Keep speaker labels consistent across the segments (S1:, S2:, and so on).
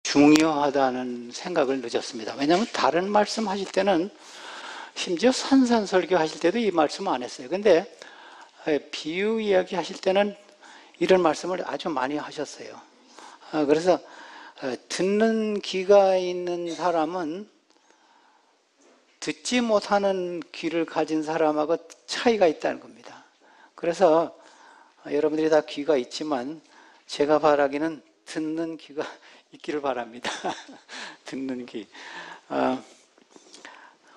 S1: 중요하다는 생각을 늦었습니다. 왜냐하면 다른 말씀 하실 때는 심지어 산산설교 하실 때도 이 말씀 안 했어요. 근데 비유 이야기 하실 때는 이런 말씀을 아주 많이 하셨어요. 그래서 듣는 귀가 있는 사람은 듣지 못하는 귀를 가진 사람하고 차이가 있다는 겁니다. 그래서 여러분들이 다 귀가 있지만 제가 바라기는 듣는 귀가 있기를 바랍니다. 듣는 귀.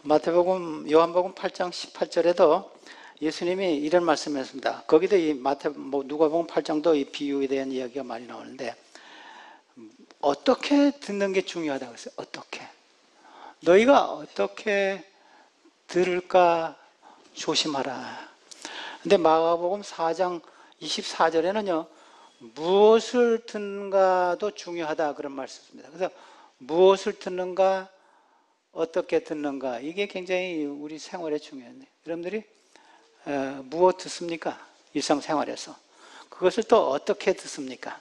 S1: 마태복음, 요한복음 8장 18절에도 예수님이 이런 말씀을 했습니다. 거기도 이 누가복음 8장도 이 비유에 대한 이야기가 많이 나오는데, 어떻게 듣는 게 중요하다고 했어요. 어떻게. 너희가 어떻게 들을까 조심하라. 근데 마가복음 4장 24절에는요, 무엇을 듣는가도 중요하다 그런 말씀입니다. 그래서 무엇을 듣는가, 어떻게 듣는가, 이게 굉장히 우리 생활에 중요해요. 여러분들이 무엇 듣습니까? 일상생활에서. 그것을 또 어떻게 듣습니까?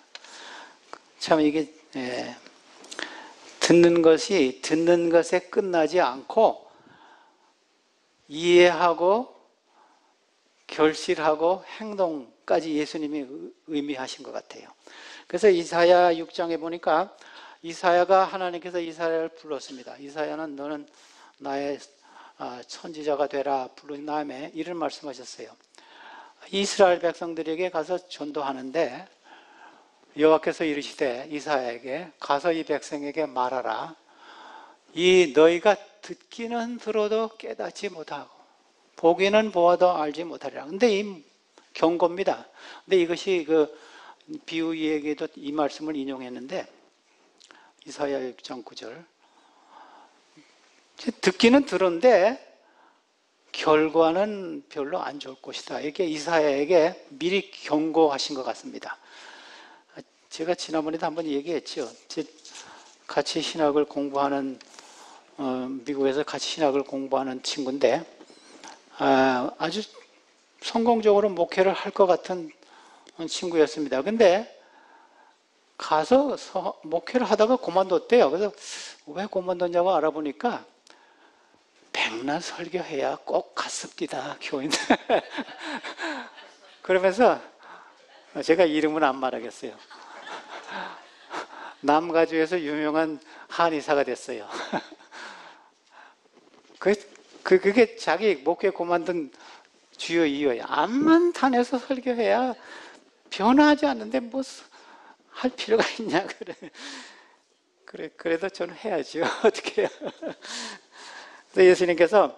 S1: 참 이게 듣는 것에 끝나지 않고 이해하고 결실하고 행동까지 예수님이 의미하신 것 같아요. 그래서 이사야 6장에 보니까 이사야가 하나님께서 이사야를 불렀습니다. 이사야는 너는 나의 선지자가 되라 부른 다음에 이런 말씀하셨어요. 이스라엘 백성들에게 가서 전도하는데 여호와께서 이르시되 이사야에게 가서 이 백성에게 말하라. 이 너희가 듣기는 들어도 깨닫지 못하고 보기는 보아도 알지 못하리라. 근데 이 경고입니다. 근데 이것이 그 비유에게도 이 말씀을 인용했는데 이사야 6장 9절 듣기는 들었는데 결과는 별로 안 좋을 것이다. 이렇게 이사야에게 미리 경고하신 것 같습니다. 제가 지난번에도 한번 얘기했죠. 같이 신학을 공부하는 미국에서 같이 신학을 공부하는 친구인데 아주 성공적으로 목회를 할 것 같은 친구였습니다. 근데 가서 목회를 하다가 그만뒀대요. 그래서 왜 그만뒀냐고 알아보니까 백날 설교해야 꼭 갔습니다, 교인. 그러면서 제가 이름은 안 말하겠어요. 남가주에서 유명한 한의사가 됐어요. 그게 자기 목회 그만둔 주요 이유예요. 암만 탄해서 설교해야 변하지 않는데 뭐 할 필요가 있냐. 그래도 저는 해야죠. 어떻게 해요. 그래서 예수님께서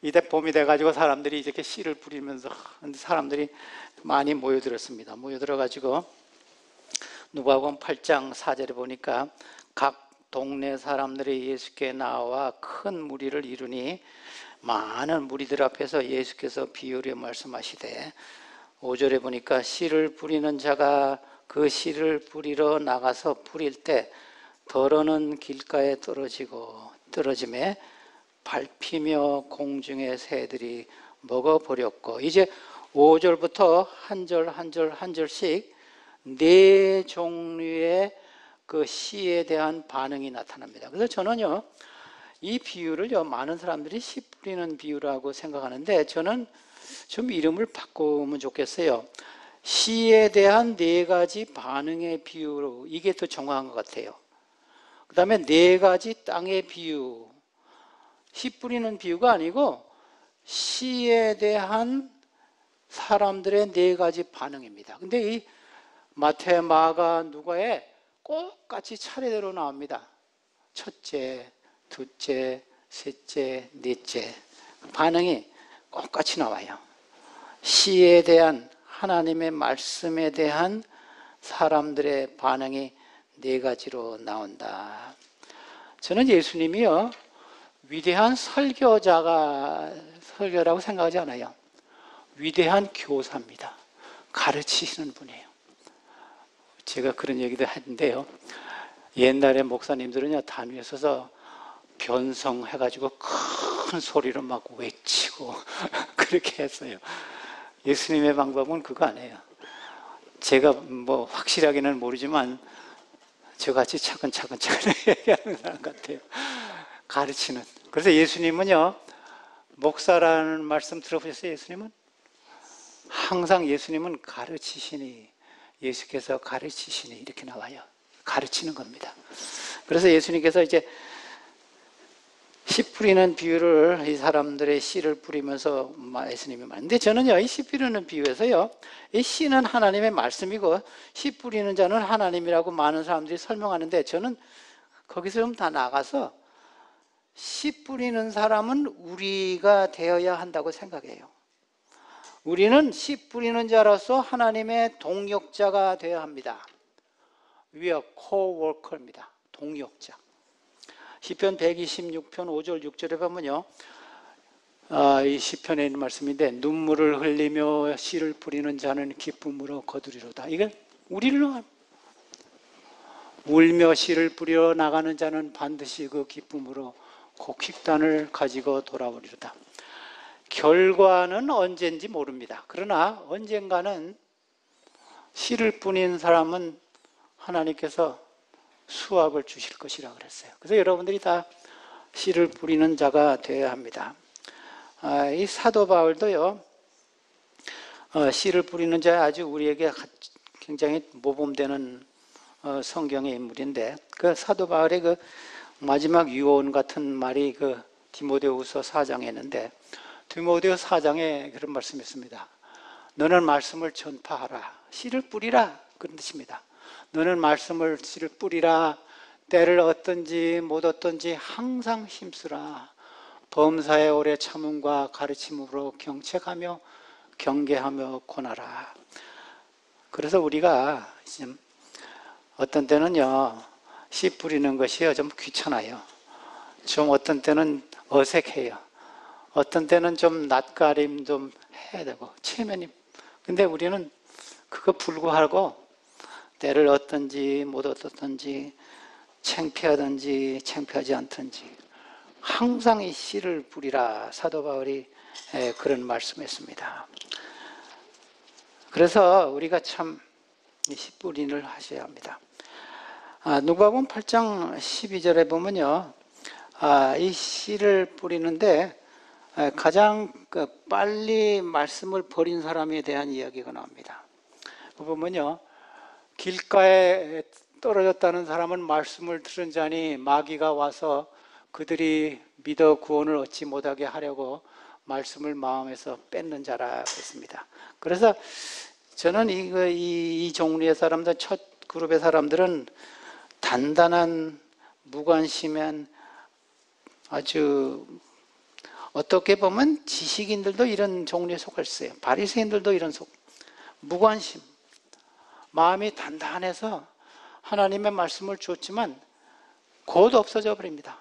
S1: 이제 봄이 돼가지고 사람들이 이렇게 씨를 뿌리면서 사람들이 많이 모여들었습니다. 모여들어가지고 누가복음 8장 4절에 보니까 각 동네 사람들이 예수께 나와 큰 무리를 이루니 많은 무리들 앞에서 예수께서 비유를 말씀하시되 5절에 보니까 씨를 뿌리는 자가 그 씨를 뿌리러 나가서 뿌릴 때 덜어는 길가에 떨어짐에 밟히며 공중의 새들이 먹어버렸고, 이제 5절부터 한 절씩 네 종류의 그 씨에 대한 반응이 나타납니다. 그래서 저는요, 이 비유를요, 많은 사람들이 씨 뿌리는 비유라고 생각하는데 저는 좀 이름을 바꾸면 좋겠어요. 씨에 대한 네 가지 반응의 비유로, 이게 더 정확한 것 같아요. 그 다음에 네 가지 땅의 비유, 씨 뿌리는 비유가 아니고 씨에 대한 사람들의 네 가지 반응입니다. 근데 이 마태, 마가, 누가에 꼭 같이 차례대로 나옵니다. 첫째, 둘째, 셋째, 넷째. 반응이 꼭 같이 나와요. 씨에 대한, 하나님의 말씀에 대한 사람들의 반응이 네 가지로 나온다. 저는 예수님이요, 위대한 설교라고 생각하지 않아요. 위대한 교사입니다. 가르치시는 분이에요. 제가 그런 얘기도 했는데요, 옛날에 목사님들은요, 단 위에 서서 변성해가지고 큰 소리로 막 외치고 그렇게 했어요. 예수님의 방법은 그거 아니에요. 제가 뭐 확실하게는 모르지만 저같이 차근차근 얘기하는 사람 같아요. 가르치는. 그래서 예수님은요, 목사라는 말씀 들어보셨어요? 예수님은? 항상 예수님은 가르치시니, 예수께서 가르치시니 이렇게 나와요. 가르치는 겁니다. 그래서 예수님께서 이제 씨 뿌리는 비유를 이 사람들의 씨를 뿌리면서 예수님이 말했는데, 저는요, 이 씨 뿌리는 비유에서요, 이 씨는 하나님의 말씀이고 씨 뿌리는 자는 하나님이라고 많은 사람들이 설명하는데, 저는 거기서 좀 다 나가서 씨 뿌리는 사람은 우리가 되어야 한다고 생각해요. 우리는 씨 뿌리는 자로서 하나님의 동역자가 되어야 합니다. We are co-worker입니다. 동역자. 시편 126편 5절 6절에 보면요, 이 시편에 있는 말씀인데, 눈물을 흘리며 씨를 뿌리는 자는 기쁨으로 거두리로다. 이건 우리를, 울며 씨를 뿌려 나가는 자는 반드시 그 기쁨으로 곡식단을 가지고 돌아오리로다. 결과는 언젠지 모릅니다. 그러나 언젠가는 씨를 뿌린 사람은 하나님께서 수확을 주실 것이라 그랬어요. 그래서 여러분들이 다 씨를 뿌리는 자가 되어야 합니다. 이 사도 바울도요, 씨를 뿌리는 자, 아주 우리에게 굉장히 모범되는 성경의 인물인데, 그 사도 바울의 그 마지막 유언 같은 말이 그 디모데후서 4장에 있는데, 디모데후서 4장에 그런 말씀이 있습니다. 너는 말씀을 전파하라, 씨를 뿌리라, 그런 뜻입니다. 너는 말씀을 씨를 뿌리라. 때를 얻든지 못 얻든지 항상 힘쓰라. 범사에 오래 참음과 가르침으로 경책하며 경계하며 권하라. 그래서 우리가 지금 어떤 때는요, 씨 뿌리는 것이 좀 귀찮아요. 좀 어떤 때는 어색해요. 어떤 때는 좀 낯가림 좀 해야 되고, 체면이. 근데 우리는 그거 불구하고 때를 얻든지 못 얻든지 창피하든지 창피하지 않든지 항상 이 씨를 뿌리라. 사도 바울이 그런 말씀했습니다. 그래서 우리가 참 씨 뿌리를 하셔야 합니다. 누가복음 8장 12절에 보면요, 이 씨를 뿌리는데 가장 빨리 말씀을 버린 사람에 대한 이야기가 나옵니다. 보면요, 길가에 떨어졌다는 사람은 말씀을 들은 자니 마귀가 와서 그들이 믿어 구원을 얻지 못하게 하려고 말씀을 마음에서 뺏는 자라 했습니다. 그래서 저는 이 종류의 사람들, 첫 그룹의 사람들은 단단한 무관심한, 아주 어떻게 보면 지식인들도 이런 종류에 속할 수 있어요. 바리새인들도 이런 무관심, 마음이 단단해서 하나님의 말씀을 주었지만 곧 없어져 버립니다.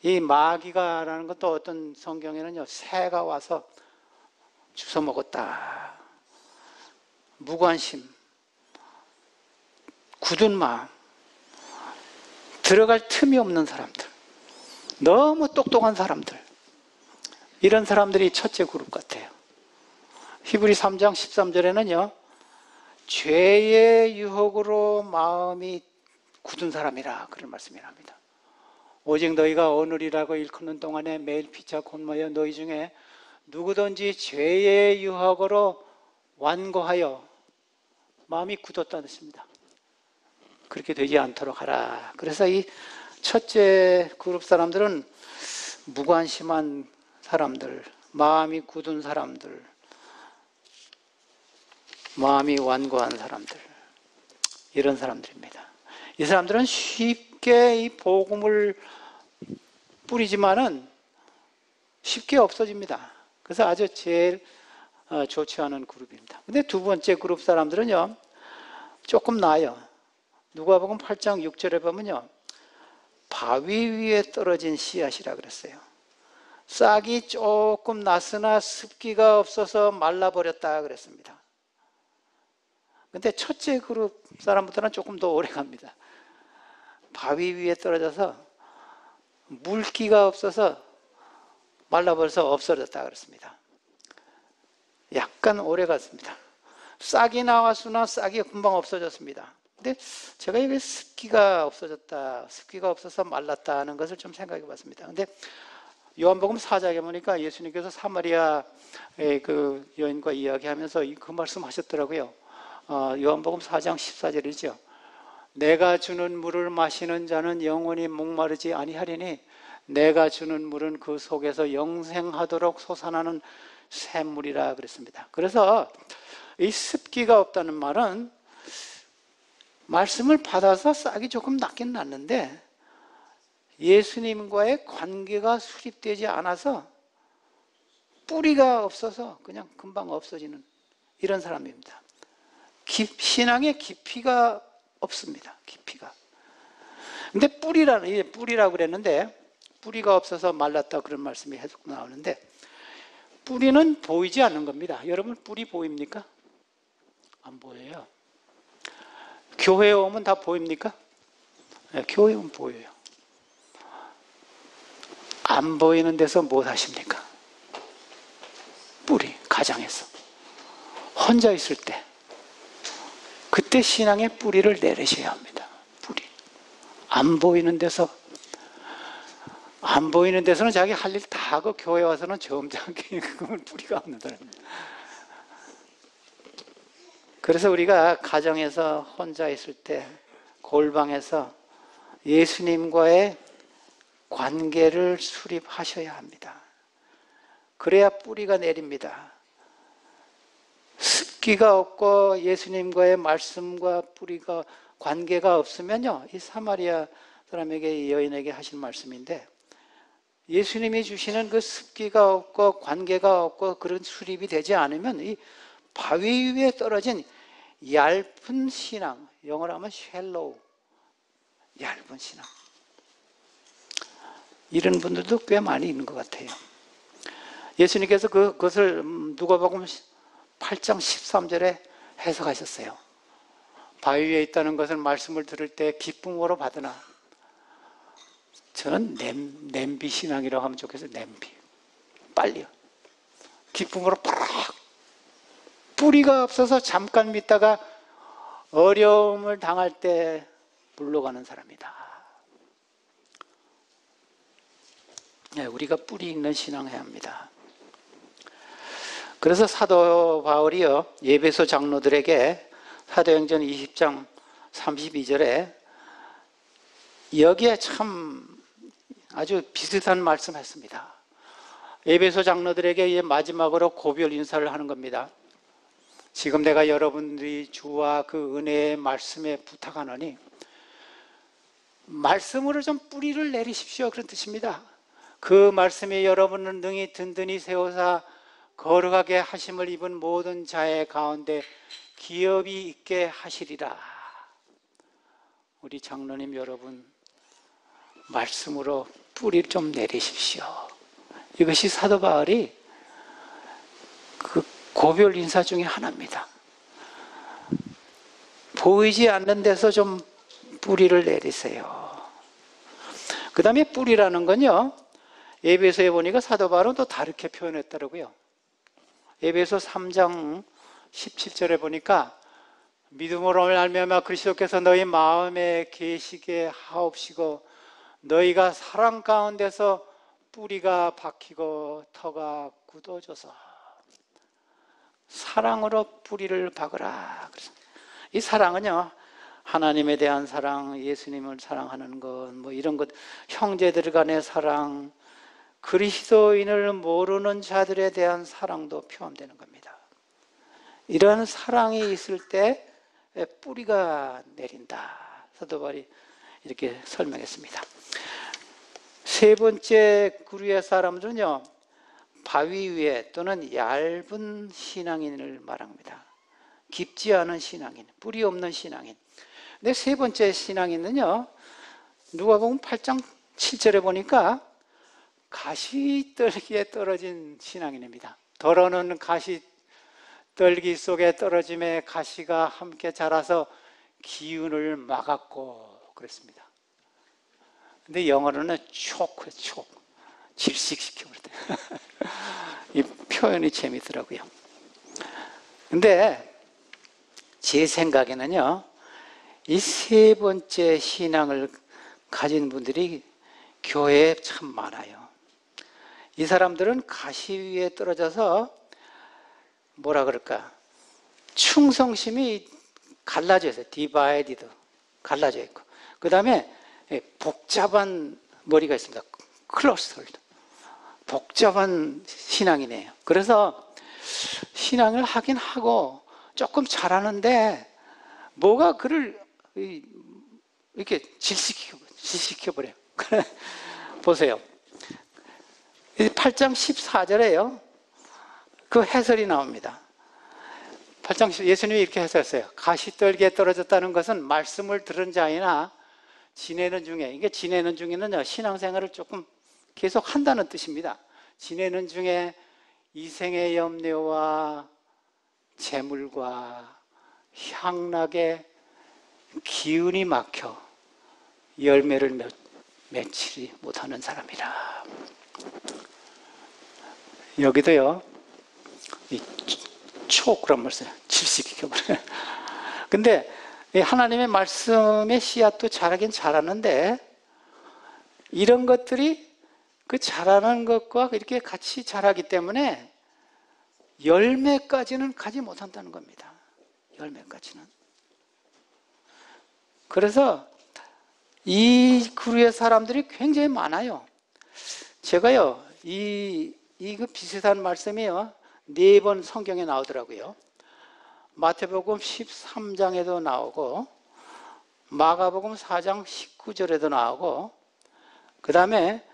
S1: 이 마귀가라는 것도 어떤 성경에는요, 새가 와서 주워 먹었다. 무관심, 굳은 마음, 들어갈 틈이 없는 사람들, 너무 똑똑한 사람들, 이런 사람들이 첫째 그룹 같아요. 히브리 3장 13절에는요, 죄의 유혹으로 마음이 굳은 사람이라, 그런 말씀이 납니다. 오직 너희가 오늘이라고 일컫는 동안에 매일 피차 곤모여 너희 중에 누구든지 죄의 유혹으로 완고하여 마음이 굳었다는 뜻입니다. 그렇게 되지 않도록 하라. 그래서 이 첫째 그룹 사람들은 무관심한 사람들, 마음이 굳은 사람들, 마음이 완고한 사람들, 이런 사람들입니다. 이 사람들은 쉽게 이 복음을 뿌리지만은 쉽게 없어집니다. 그래서 아주 제일 좋지 않은 그룹입니다. 근데 두 번째 그룹 사람들은요, 조금 나아요. 누가복음 8장 6절에 보면요, 바위 위에 떨어진 씨앗이라 그랬어요. 싹이 조금 났으나 습기가 없어서 말라버렸다 그랬습니다. 근데 첫째 그룹 사람보다는 조금 더 오래 갑니다. 바위 위에 떨어져서 물기가 없어서 말라버려서 없어졌다 그랬습니다. 약간 오래 갔습니다. 싹이 나왔으나 싹이 금방 없어졌습니다. 근데 제가 이게 습기가 없어졌다, 습기가 없어서 말랐다는 것을 좀 생각해 봤습니다. 근데 요한복음 4장에 보니까 예수님께서 사마리아의 그 여인과 이야기하면서 그 말씀 하셨더라고요. 요한복음 4장 14절이죠. 내가 주는 물을 마시는 자는 영원히 목마르지 아니하리니 내가 주는 물은 그 속에서 영생하도록 솟아나는 샘물이라 그랬습니다. 그래서 이 습기가 없다는 말은 말씀을 받아서 싹이 조금 났긴 났는데 예수님과의 관계가 수립되지 않아서 뿌리가 없어서 그냥 금방 없어지는 이런 사람입니다. 신앙의 깊이가 없습니다. 깊이가. 근데 뿌리라고 그랬는데 뿌리가 없어서 말랐다 그런 말씀이 계속 나오는데 뿌리는 보이지 않는 겁니다. 여러분 뿌리 보입니까? 안 보여요. 교회에 오면 다 보입니까? 네, 교회에 오면 보여요. 안 보이는 데서 뭐 하십니까? 뿌리, 가정에서 혼자 있을 때 그때 신앙의 뿌리를 내리셔야 합니다. 뿌리. 안 보이는 데서는 자기 할 일 다 하고 교회 와서는 점잖게 그건 뿌리가 없는 사람입니다. 그래서 우리가 가정에서 혼자 있을 때 골방에서 예수님과의 관계를 수립하셔야 합니다. 그래야 뿌리가 내립니다. 습기가 없고 예수님과의 말씀과 뿌리가 관계가 없으면요, 이 사마리아 사람에게, 이 여인에게 하신 말씀인데 예수님이 주시는 그 습기가 없고 관계가 없고 그런 수립이 되지 않으면 이 바위 위에 떨어진 얇은 신앙, 영어로 하면 shallow, 얇은 신앙, 이런 분들도 꽤 많이 있는 것 같아요. 예수님께서 그것을 누가복음 8장 13절에 해석하셨어요. 바위 위에 있다는 것은 말씀을 들을 때 기쁨으로 받으나, 저는 냄비 신앙이라고 하면 좋겠어요. 냄비. 빨리요. 기쁨으로 팍. 뿌리가 없어서 잠깐 믿다가 어려움을 당할 때 물러가는 사람이다. 네, 우리가 뿌리 있는 신앙해야 합니다. 그래서 사도 바울이요, 에베소 장로들에게 사도행전 20장 32절에 여기에 참 아주 비슷한 말씀했습니다. 에베소 장로들에게 마지막으로 고별 인사를 하는 겁니다. 지금 내가 여러분들이 주와 그 은혜의 말씀에 부탁하노니 말씀으로 좀 뿌리를 내리십시오, 그런 뜻입니다. 그 말씀이 여러분을 능히 든든히 세우사 거룩하게 하심을 입은 모든 자의 가운데 기업이 있게 하시리라. 우리 장로님 여러분, 말씀으로 뿌리를 좀 내리십시오. 이것이 사도 바울이 그 고별 인사 중에 하나입니다. 보이지 않는 데서 좀 뿌리를 내리세요. 그 다음에 뿌리라는 건요, 에베소에 보니까 사도 바울은 또 다르게 표현했더라고요. 에베소 3장 17절에 보니까 믿음으로 말미암아 그리스도께서 너희 마음에 계시게 하옵시고 너희가 사랑 가운데서 뿌리가 박히고 터가 굳어져서 사랑으로 뿌리를 박으라. 이 사랑은요, 하나님에 대한 사랑, 예수님을 사랑하는 것, 뭐 이런 것, 형제들 간의 사랑, 그리스도인을 모르는 자들에 대한 사랑도 포함되는 겁니다. 이런 사랑이 있을 때 뿌리가 내린다. 사도 바울이 이렇게 설명했습니다. 세 번째 구류의 사람들은요, 바위 위에 또는 얇은 신앙인을 말합니다. 깊지 않은 신앙인, 뿌리 없는 신앙인. 근데 세 번째 신앙인은요, 누가복음 8장 7절에 보니까 가시떨기에 떨어진 신앙인입니다. 더러는 가시떨기 속에 떨어짐에 가시가 함께 자라서 기운을 막았고 그랬습니다. 근데 영어로는 초크, 질식시켜버릴 때. 이 표현이 재밌더라고요. 근데 제 생각에는요, 이 세 번째 신앙을 가진 분들이 교회에 참 많아요. 이 사람들은 가시 위에 떨어져서 뭐라 그럴까? 충성심이 갈라져 있어요. 디바이디드. 갈라져 있고. 그 다음에 복잡한 머리가 있습니다. 클러스터드. 복잡한 신앙이네요. 그래서 신앙을 하긴 하고 조금 잘하는데 뭐가 그를 이렇게 질식시켜버려요. 보세요. 8장 14절에요. 그 해설이 나옵니다. 8장 예수님이 이렇게 해설했어요. 가시떨기에 떨어졌다는 것은 말씀을 들은 자이나 지내는 중에, 이게 지내는 중에는 신앙생활을 조금 계속 한다는 뜻입니다. 지내는 중에 이생의 염려와 재물과 향락에 기운이 막혀 열매를 맺지 못하는 사람이라. 여기도요, 그런 말 써요. 질식시켜버려요. 근데 하나님의 말씀의 씨앗도 자라긴 자라는데 이런 것들이 그 자라는 것과 이렇게 같이 자라기 때문에 열매까지는 가지 못한다는 겁니다. 열매까지는. 그래서 이 그루의 사람들이 굉장히 많아요. 제가요, 그 비슷한 말씀이요, 4번 성경에 나오더라고요. 마태복음 13장에도 나오고, 마가복음 4장 19절에도 나오고, 그 다음에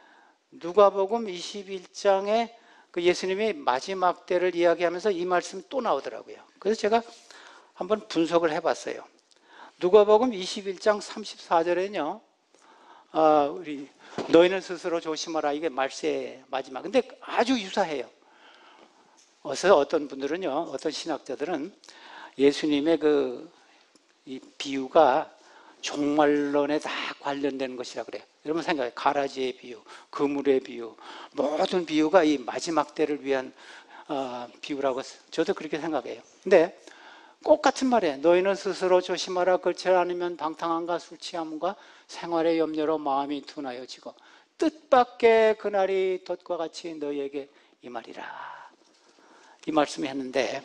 S1: 누가복음 21장에 그 예수님이 마지막 때를 이야기하면서 이 말씀이 또 나오더라고요. 그래서 제가 한번 분석을 해봤어요. 누가복음 21장 34절에는요, 우리 너희는 스스로 조심하라, 이게 말세의 마지막. 근데 아주 유사해요. 어떤 분들은요, 어떤 신학자들은 예수님의 이 비유가 종말론에 다 관련된 것이라 그래요. 여러분 생각해요. 가라지의 비유, 그물의 비유, 모든 비유가 이 마지막 때를 위한 비유라고 저도 그렇게 생각해요. 근데 똑같은 말이에요. 너희는 스스로 조심하라. 그렇지 않으면 방탕함과 술 취함과 생활의 염려로 마음이 둔하여지고 뜻밖의 그날이 돛과 같이 너희에게 임하리라. 이 말씀을 했는데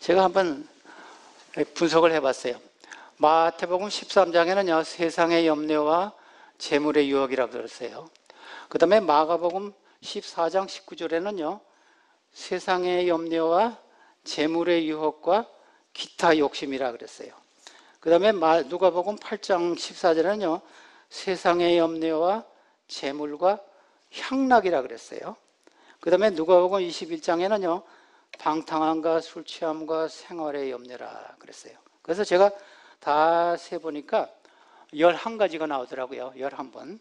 S1: 제가 한번 분석을 해봤어요. 마태복음 13장에는요, 세상의 염려와 재물의 유혹이라고 들었어요. 그 다음에 마가복음 14장 19절에는요, 세상의 염려와 재물의 유혹과 기타 욕심이라 그랬어요. 그 다음에 누가복음 8장 14절에는요, 세상의 염려와 재물과 향락이라 그랬어요. 그 다음에 누가복음 21장에는요, 방탕함과 술 취함과 생활의 염려라 그랬어요. 그래서 제가 다 세보니까 11가지가 나오더라고요. 11번.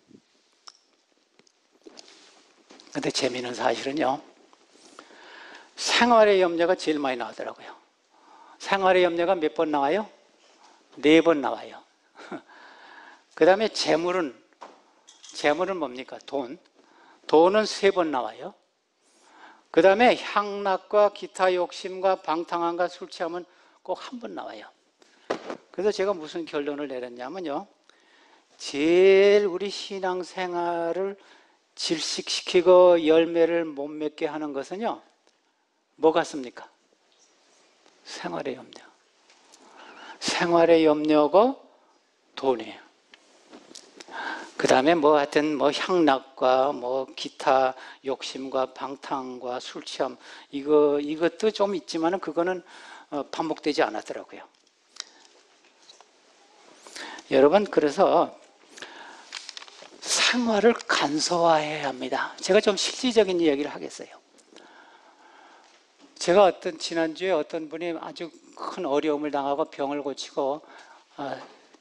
S1: 근데 재미있는 사실은요, 생활의 염려가 제일 많이 나오더라고요. 생활의 염려가 몇 번 나와요? 4번 나와요. 그 다음에 재물은 뭡니까? 돈은 3번 나와요. 그 다음에 향락과 기타 욕심과 방탕함과 술 취함은 꼭 1번 나와요. 그래서 제가 무슨 결론을 내렸냐면요, 제일 우리 신앙생활을 질식시키고 열매를 못 맺게 하는 것은요, 뭐 같습니까? 생활의 염려. 생활의 염려고 돈이에요. 그 다음에 하여튼 향락과 기타 욕심과 방탕과 술 취함, 이것도 좀 있지만은 그거는 반복되지 않았더라고요. 여러분, 그래서 생활을 간소화해야 합니다. 제가 좀 실질적인 이야기를 하겠어요. 제가 지난주에 어떤 분이 아주 큰 어려움을 당하고 병을 고치고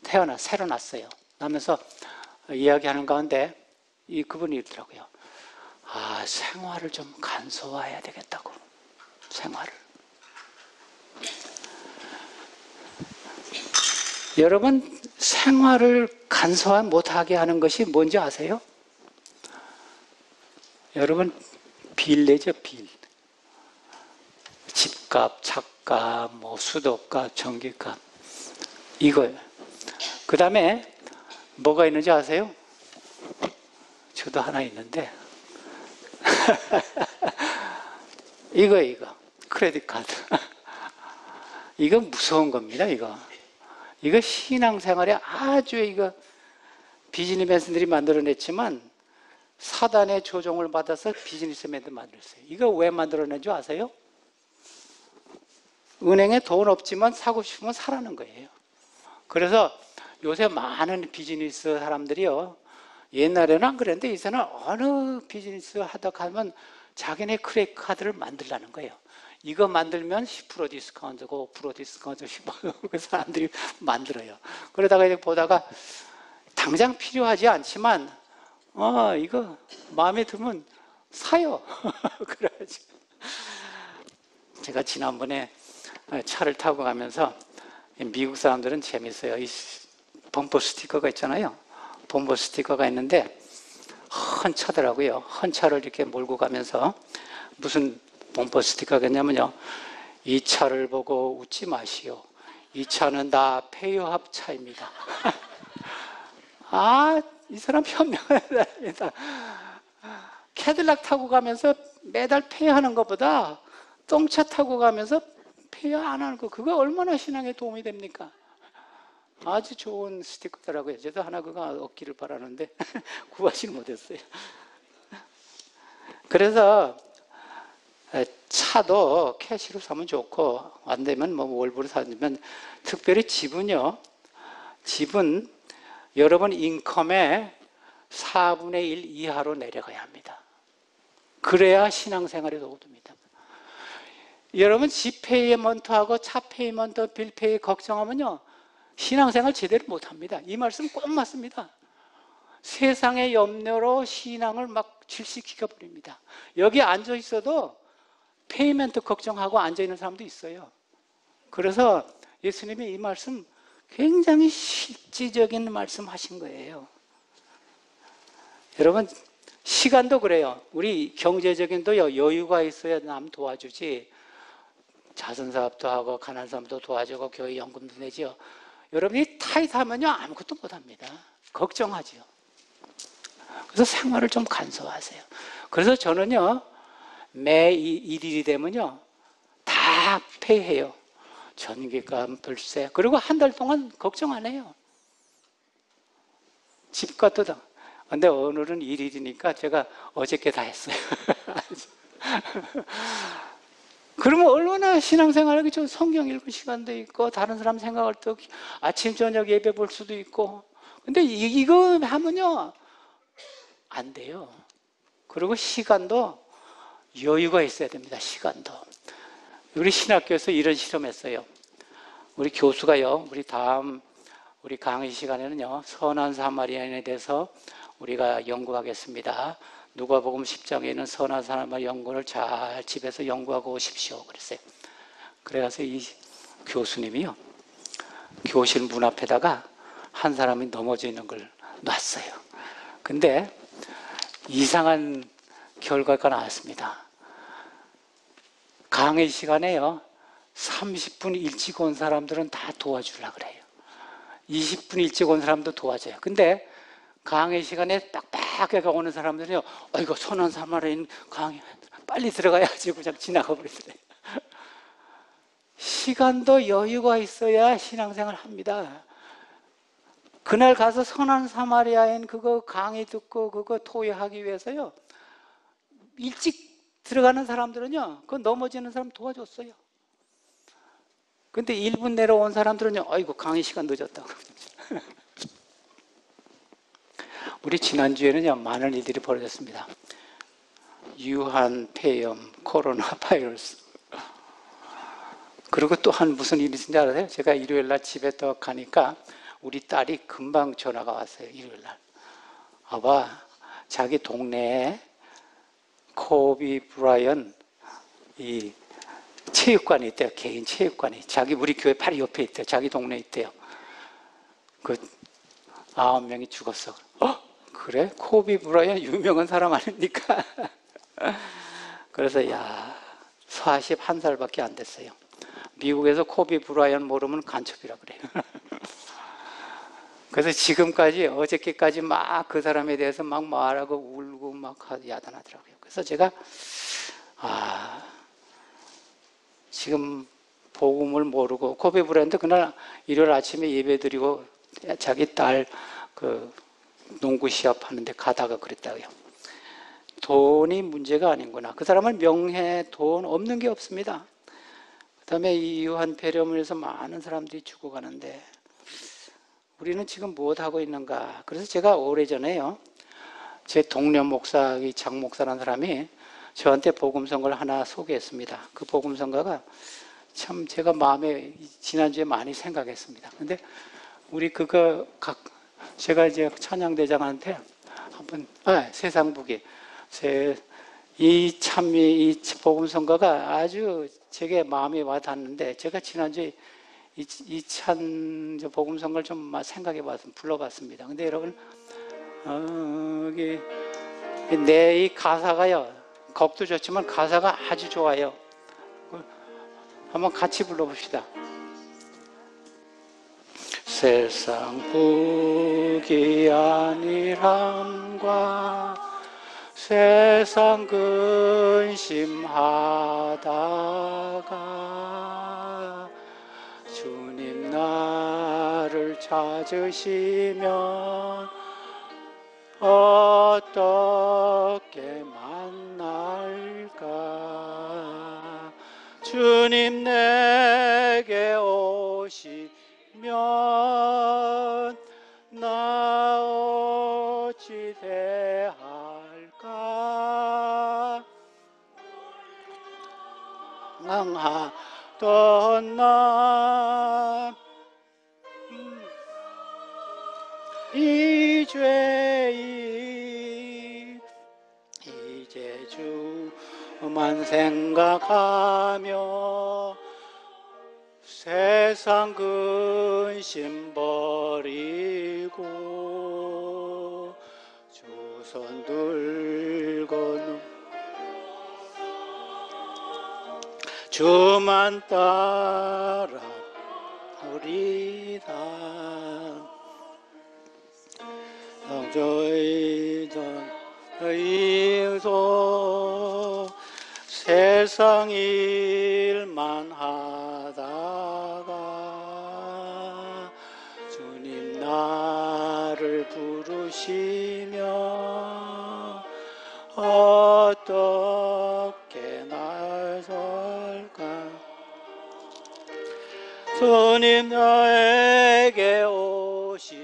S1: 새로 났어요. 나면서 이야기하는 가운데 그분이 있더라고요. 생활을 좀 간소화해야 되겠다고. 생활을. 여러분, 생활을 간소화 못하게 하는 것이 뭔지 아세요? 여러분, 빌 내죠, 빌. 집값, 차값, 수도값, 전기값. 이거예요. 그 다음에 뭐가 있는지 아세요? 저도 하나 있는데 이거 크레딧 카드. 이거 무서운 겁니다. 이거 신앙생활에 아주 이거 비즈니스맨들이 만들어냈지만 사단의 조종을 받아서 비즈니스맨들 만들었어요. 이거 왜 만들어낸 줄 아세요? 은행에 돈 없지만 사고 싶으면 사라는 거예요. 그래서 요새 많은 비즈니스 사람들이요, 옛날에는 안 그랬는데 이제는 어느 비즈니스 하다 가면 자기네 크레딧 카드를 만들라는 거예요. 이거 만들면 10% 디스카운트고 5% 디스카운트 10% 그 사람들이 만들어요. 그러다가 이제 보다가 당장 필요하지 않지만 이거 마음에 들면 사요. 그래가지고 제가 지난번에 차를 타고 가면서 미국 사람들은 재밌어요. 이 범퍼 스티커가 있잖아요. 범퍼 스티커가 있는데 헌 차더라고요. 헌 차를 이렇게 몰고 가면서 무슨 범퍼 스티커가 있냐면요, 이 차를 보고 웃지 마시오. 이 차는 다 폐유합 차입니다. 이 사람 현명하다. 캐딜락 타고 가면서 매달 폐유하는 것보다 똥차 타고 가면서 폐유 안 하는 거, 그거 얼마나 신앙에 도움이 됩니까? 아주 좋은 스티커더라고요. 저도 하나 그거 얻기를 바라는데 구하지 못했어요. 그래서 차도 캐시로 사면 좋고, 안 되면 뭐 월부로 사면, 특별히 집은요, 집은 여러분 인컴의 4분의 1 이하로 내려가야 합니다. 그래야 신앙생활에 도움이 됩니다. 여러분 집 페이먼트하고 차 페이먼트, 빌 페이 걱정하면요, 신앙생활 제대로 못합니다. 이 말씀 꼭 맞습니다. 세상의 염려로 신앙을 막 질식시켜 버립니다. 여기 앉아 있어도 페이먼트 걱정하고 앉아 있는 사람도 있어요. 그래서 예수님이 이 말씀 굉장히 실질적인 말씀 하신 거예요. 여러분 시간도 그래요. 우리 경제적인도 여유가 있어야 남 도와주지, 자선사업도 하고 가난한 사람도 도와주고 교회 연금도 내죠. 여러분이 타이트하면요 아무것도 못합니다. 걱정하죠. 그래서 생활을 좀 간소화하세요. 그래서 저는요 매 일일이 되면요 다 페이해요. 전기값, 불세. 그리고 한 달 동안 걱정 안 해요. 집값도 다. 근데 오늘은 일일이니까 제가 어저께 다 했어요. 그러면 얼마나 신앙생활하기 좀 성경 읽을 시간도 있고, 다른 사람 생각할 때 아침 저녁 예배 볼 수도 있고. 근데 이거 하면요 안 돼요. 그리고 시간도 여유가 있어야 됩니다. 시간도. 우리 신학교에서 이런 실험했어요. 우리 교수가요, 우리 강의 시간에는요 선한 사마리아인에 대해서 우리가 연구하겠습니다. 누가복음 10장에는 선한 사마리아 연구를 잘 집에서 연구하고 오십시오 그랬어요. 그래서 이 교수님이요 교실 문 앞에다가 한 사람이 넘어져 있는 걸 놨어요. 근데 이상한 결과가 나왔습니다. 강의 시간에요 30분 일찍 온 사람들은 다 도와주려고 그래요. 20분 일찍 온 사람도 도와줘요. 근데 강의 시간에 빡빡하게 오는 사람들은요, 이거 선한 사마리아인 강의 빨리 들어가야지 그냥 지나가 버리더래요. 시간도 여유가 있어야 신앙생활 합니다. 그날 가서 선한 사마리아인 그거 강의 듣고 그거 토의하기 위해서요 일찍 들어가는 사람들은요 그 넘어지는 사람 도와줬어요. 근데 1분 내로 온 사람들은요, 아이고 강의 시간 늦었다고. 우리 지난주에는요 많은 일들이 벌어졌습니다. 유한, 폐렴, 코로나 바이러스. 그리고 또 한 무슨 일이 있는지 알아요? 제가 일요일 날 집에 또 가니까 우리 딸이 금방 전화가 왔어요. 일요일 날. 아빠, 자기 동네에 코비 브라이언 이 체육관이 있대요. 개인 체육관이. 우리 교회 바로 옆에 있대요. 자기 동네에 있대요. 그 9명이 죽었어. 그래? 코비 브라이언 유명한 사람 아닙니까? 그래서 41살밖에 안 됐어요. 미국에서 코비 브라이언 모르면 간첩이라 그래요. 그래서 지금까지 어저께까지 막 그 사람에 대해서 막 말하고 울고 막 야단하더라고요. 그래서 제가 지금 복음을 모르고 코베 브랜드 그날 일요일 아침에 예배드리고 자기 딸 그 농구 시합 하는데 가다가 그랬다고요. 돈이 문제가 아닌구나. 그 사람은 명예, 돈 없는 게 없습니다. 그 다음에 이 유한 폐렴을 해서 많은 사람들이 죽어가는데 우리는 지금 무엇하고 있는가. 그래서 제가 오래전에요, 제 동료 목사, 이 장 목사라는 사람이 저한테 복음성가를 하나 소개했습니다. 그 복음성가가 참 제가 마음에 지난주에 많이 생각했습니다. 근데 우리 그거 제가 이제 찬양대장한테 한번 세상북이 이 복음성가가 아주 제게 마음에 와닿는데 제가 지난주에 이찬 복음성가를 좀 생각해봤습니다. 불러봤습니다. 근데 여러분 내 이 가사가요, 곡도 좋지만 가사가 아주 좋아요. 한번 같이 불러봅시다. 세상 북이 아니함과 세상 근심하다가 주님 나를 찾으시면 어떻게 만날까. 주님 내게 오시면 나 어찌 대할까. 망하던 나 이 죄인 이제 주만 생각하며 세상 근심 버리고 주 손 들고 주만 따라오리다. 저희도 세상 일만 하다가 주님 나를 부르시면 어떻게 나설까. 주님 나에게 오시면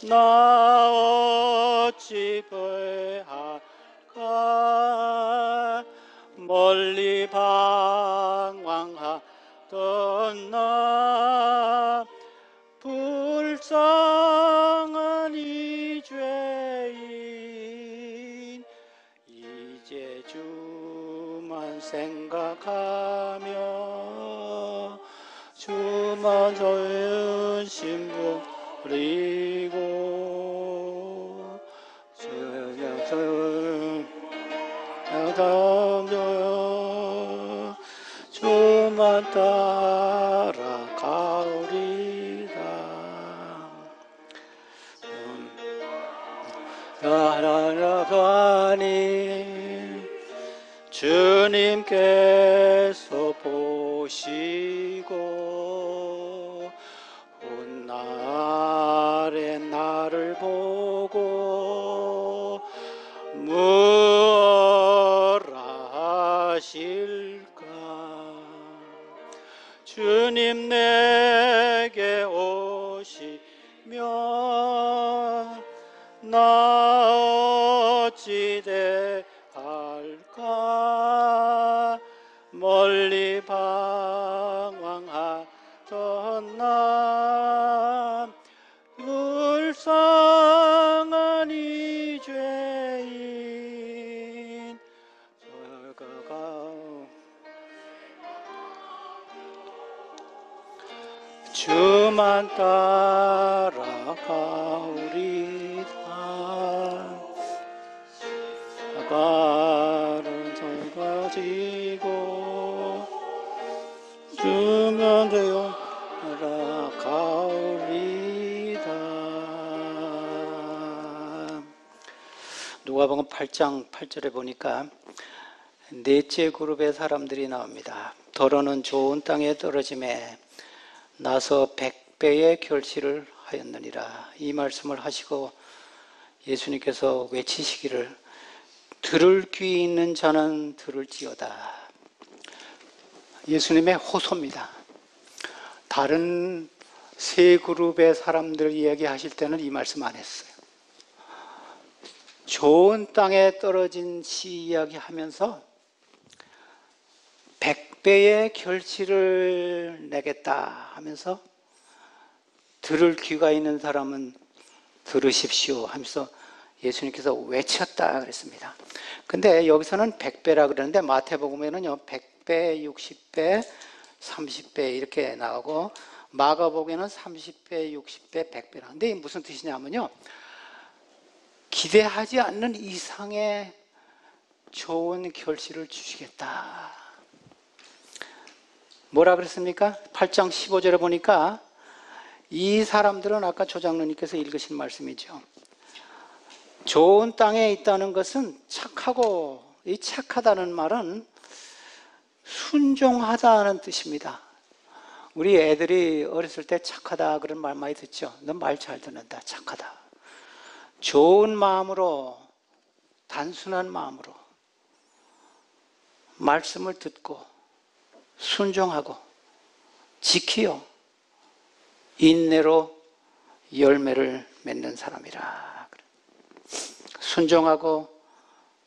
S1: 나 어찌 배할까. 멀리 방황하던 나 불쌍한 이 죄인 이제 주만 생각하며 주만 전심 버리고 주만 따라가오리다. 하나님 주님께서 보시고 훗날에 나를 보고 무엇라 하실까. 주님 내게 오시면 나 어찌 대할까. 멀리 방황하던 나 불쌍한 이 죄인 주만 따라가오리다. 발은 좁아지고 주면 되어 나아가 누가복음 8장 8절에 보니까 넷째 그룹의 사람들이 나옵니다. 더러는 좋은 땅에 떨어짐에 나서 100배의 결실을 하였느니라. 이 말씀을 하시고 예수님께서 외치시기를 들을 귀 있는 자는 들을지어다. 예수님의 호소입니다. 다른 세 그룹의 사람들 이야기하실 때는 이 말씀 안 했어요. 좋은 땅에 떨어진 씨 이야기하면서 100배의 결실을 내겠다 하면서 들을 귀가 있는 사람은 들으십시오 하면서 예수님께서 외쳤다 그랬습니다. 근데 여기서는 100배라 그러는데 마태복음에는요 100배, 60배, 30배 이렇게 나오고 마가복음에는 30배, 60배, 100배라. 근데 이게 무슨 뜻이냐면요 기대하지 않는 이상의 좋은 결실을 주시겠다. 뭐라 그랬습니까? 8장 15절에 보니까 이 사람들은 아까 조장로님께서 읽으신 말씀이죠. 좋은 땅에 있다는 것은 착하고, 이 착하다는 말은 순종하다는 뜻입니다. 우리 애들이 어렸을 때 착하다 그런 말 많이 듣죠. 너 말 잘 듣는다, 착하다. 좋은 마음으로, 단순한 마음으로 말씀을 듣고 순종하고 지키어 인내로 열매를 맺는 사람이라. 순종하고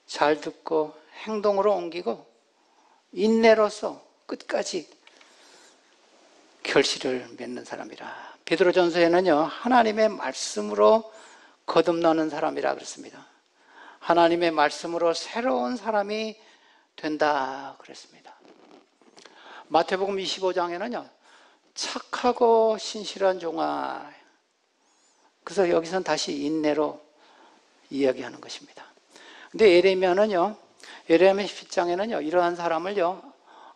S1: 잘 듣고 행동으로 옮기고 인내로서 끝까지 결실을 맺는 사람이라. 베드로전서에는요 하나님의 말씀으로 거듭나는 사람이라 그랬습니다. 하나님의 말씀으로 새로운 사람이 된다 그랬습니다. 마태복음 25장에는요 착하고 신실한 종아, 그래서 여기서는 다시 인내로 이야기하는 것입니다. 근데 예레미야는요, 예레미야 10장에는요 이러한 사람을요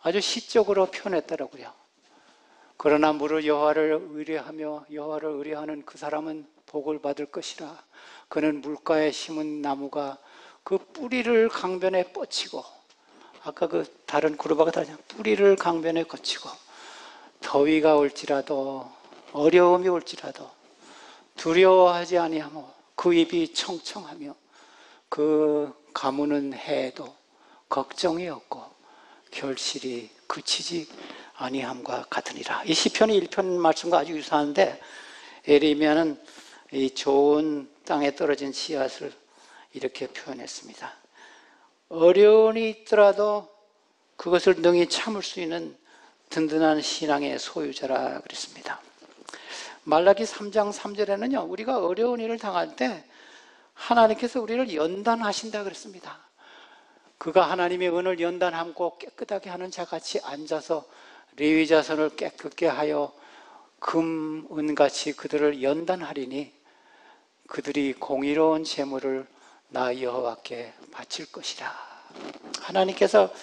S1: 아주 시적으로 표현했더라고요. 그러나 무릇 여호와를 의뢰하며 여호와를 의뢰하는 그 사람은 복을 받을 것이라. 그는 물가에 심은 나무가 그 뿌리를 강변에 뻗치고, 아까 그 다른 그룹하고 다르죠. 뿌리를 강변에 거치고 더위가 올지라도 어려움이 올지라도 두려워하지 아니하며 그 입이 청청하며 그 가무는 해도 걱정이 없고 결실이 그치지 아니함과 같으니라. 이 시편이 1편 말씀과 아주 유사한데 예레미야는 이 좋은 땅에 떨어진 씨앗을 이렇게 표현했습니다. 어려움이 있더라도 그것을 능히 참을 수 있는 든든한 신앙의 소유자라 그랬습니다. 말라기 3장 3절에는요 우리가 어려운 일을 당할 때 하나님께서 우리를 연단하신다 그랬습니다. 그가 하나님의 은을 연단함고 깨끗하게 하는 자같이 앉아서 레위 자손을 깨끗게 하여 금, 은같이 그들을 연단하리니 그들이 공의로운 제물을 나 여호와께 바칠 것이라. 하나님께서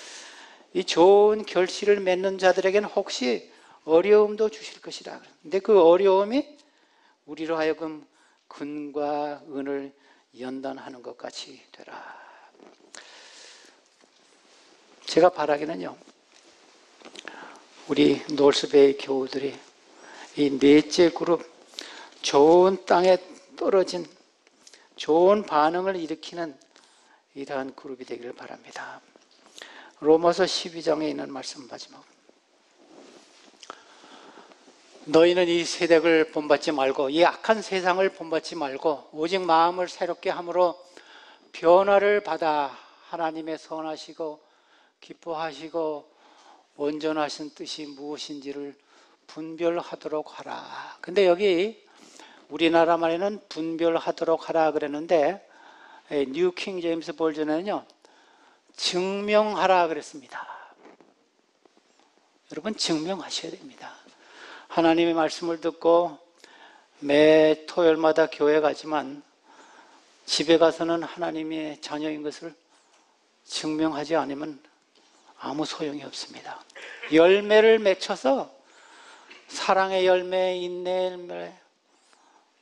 S1: 이 좋은 결실을 맺는 자들에게는 혹시 어려움도 주실 것이라. 근데 그 어려움이 우리로 하여금 금과 은을 연단하는 것 같이 되라. 제가 바라기는요 우리 노스베이 교우들이 이 넷째 그룹, 좋은 땅에 떨어진 좋은 반응을 일으키는 이러한 그룹이 되기를 바랍니다. 로마서 12장에 있는 말씀 마지막, 너희는 이 세대를 본받지 말고 이 악한 세상을 본받지 말고 오직 마음을 새롭게 함으로 변화를 받아 하나님의 선하시고 기뻐하시고 온전하신 뜻이 무엇인지를 분별하도록 하라. 근데 여기 우리나라 말에는 분별하도록 하라 그랬는데 뉴 킹 제임스 버전에는요 증명하라 그랬습니다. 여러분 증명하셔야 됩니다. 하나님의 말씀을 듣고 매 토요일마다 교회 가지만 집에 가서는 하나님의 자녀인 것을 증명하지 않으면 아무 소용이 없습니다. 열매를 맺혀서 사랑의 열매, 인내의 열매,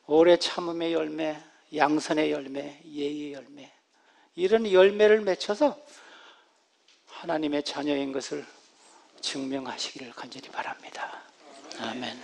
S1: 오래 참음의 열매, 양선의 열매, 예의의 열매, 이런 열매를 맺혀서 하나님의 자녀인 것을 증명하시기를 간절히 바랍니다. 아멘.